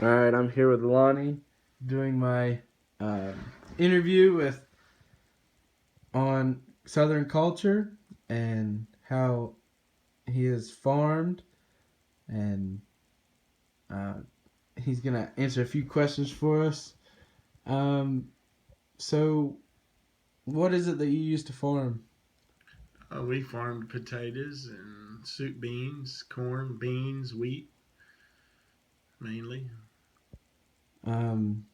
All right, I'm here with Lonnie doing my uh, interview on Southern culture and how he is farmed, and uh, he's gonna answer a few questions for us. Um, so, what is it that you used to farm? We farmed potatoes and soup beans, corn, beans, wheat, mainly. Um,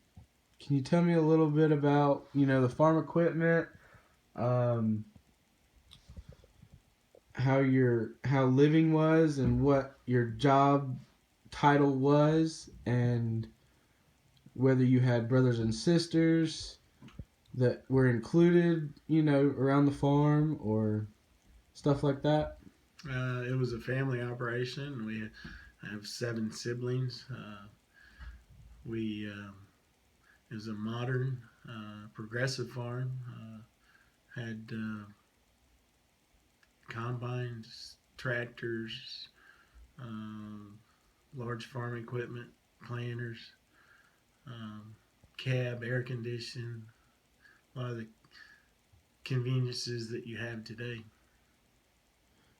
can you tell me a little bit about the farm equipment, um, how living was, and what your job title was, and whether you had brothers and sisters that were included, around the farm or stuff like that. It was a family operation. I have 7 siblings. We It was a modern, progressive farm. Had combines, tractors, um, large farm equipment, planters, um, cab, air conditioning, a lot of the conveniences that you have today.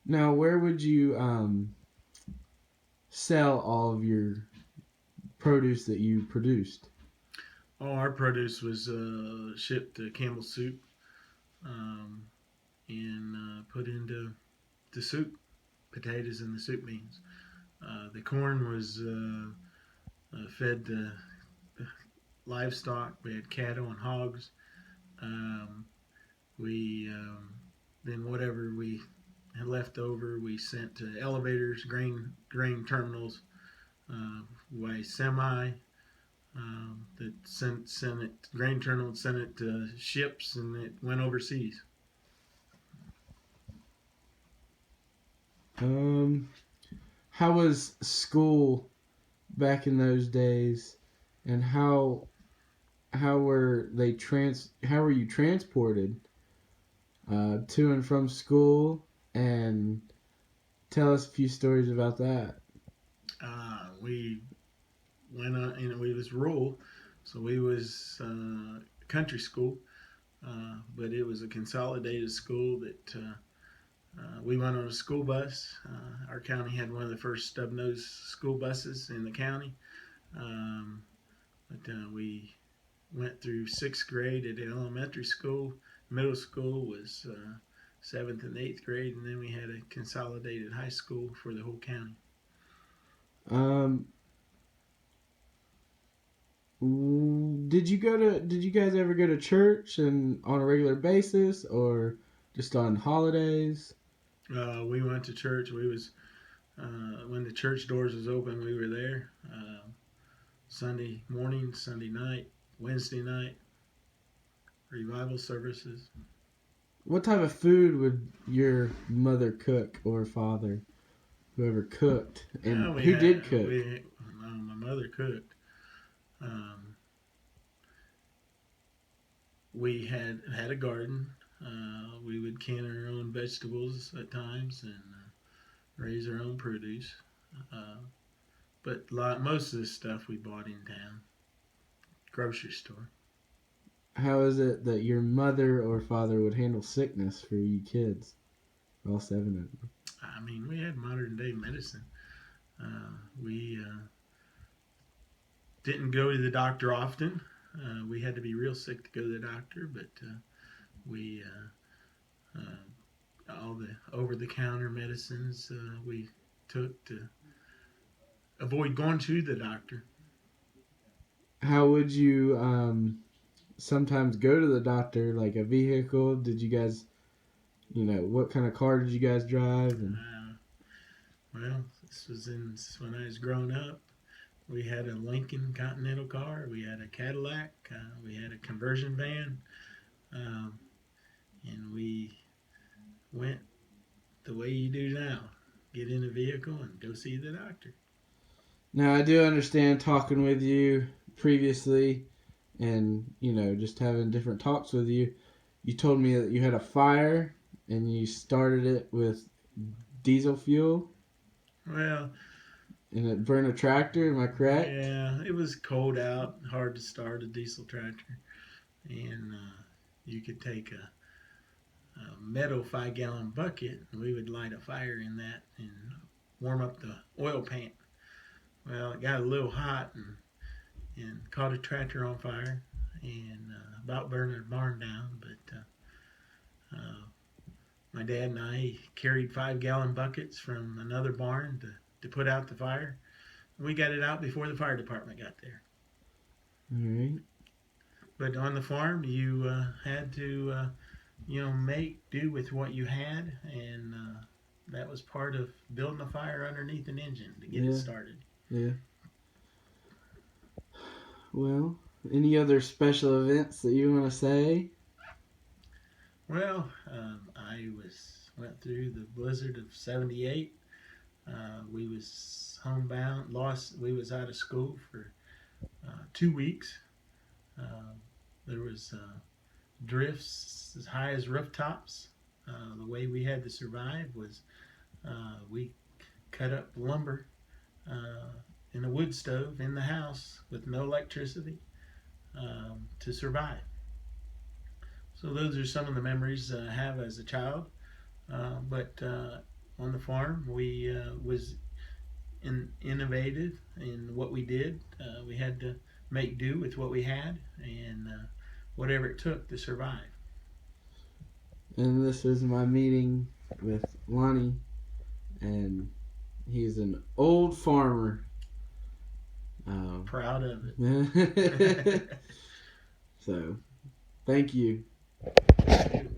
Now, where would you sell all of your produce that you produced? All our produce was shipped to Campbell Soup um, and put into the soup, potatoes and the soup beans. The corn was fed to livestock. We had cattle and hogs. Um, we Then whatever we had left over, we sent to elevators, grain terminals, by semi. That sent it grain terminal, sent it to ships, and it went overseas. Um, how was school back in those days, and how were you transported to and from school, and tell us a few stories about that. We went on, and we was rural, so we was country school, but it was a consolidated school that we went on a school bus. Our county had one of the first stub nose school buses in the county, um, but we went through 6th grade at an elementary school. Middle school was 7th and 8th grade, and then we had a consolidated high school for the whole county. Um, did you guys ever go to church and on a regular basis or just on holidays? We went to church. We was When the church doors was open, we were there. Sunday morning, Sunday night, Wednesday night, revival services. What type of food would your mother cook or father, whoever cooked, and We who had did cook? we My mother cooked. Um, we had a garden. We would can our own vegetables at times and raise our own produce. Uh, but most of the stuff we bought in town, grocery store. How is it that your mother or father would handle sickness for you kids, all seven of you? I mean, we had modern day medicine. We didn't go to the doctor often. We had to be real sick to go to the doctor, but we all the over the counter medicines we took to avoid going to the doctor. How would you sometimes go to the doctor, like a vehicle? Did you guys, what kind of car did you guys drive? And Uh, well, this when I was growing up. We had a Lincoln Continental car. We had a Cadillac. We had a conversion van, um, and we went the way you do now: get in a vehicle and go see the doctor. now I do understand talking with you previously, and just having different talks with you. You told me that you had a fire and you started it with diesel fuel. Well, And it burned a tractor, am I correct? Yeah, it was cold out, hard to start a diesel tractor, and you could take a metal 5 gallon bucket, and we would light a fire in that and warm up the oil pan. Well, it got a little hot and caught a tractor on fire and about burned our barn down. But my dad and I carried 5 gallon buckets from another barn to put out the fire. We got it out before the fire department got there. All right. But on the farm, you had to, make do with what you had, and that was part of building a fire underneath an engine to get it Yeah. started. Yeah. Well, any other special events that you want to say? Well, I went through the blizzard of '78. We was homebound, lost. We was out of school for 2 weeks. Uh, there was drifts as high as rooftops. The way we had to survive was we cut up lumber in a wood stove in the house with no electricity to survive. So those are some of the memories I have as a child. But on the farm, we was innovative in what we did. We had to make do with what we had and whatever it took to survive. And this is my meeting with Lonnie, and he's an old farmer. Proud of it. So, thank you. Thank you.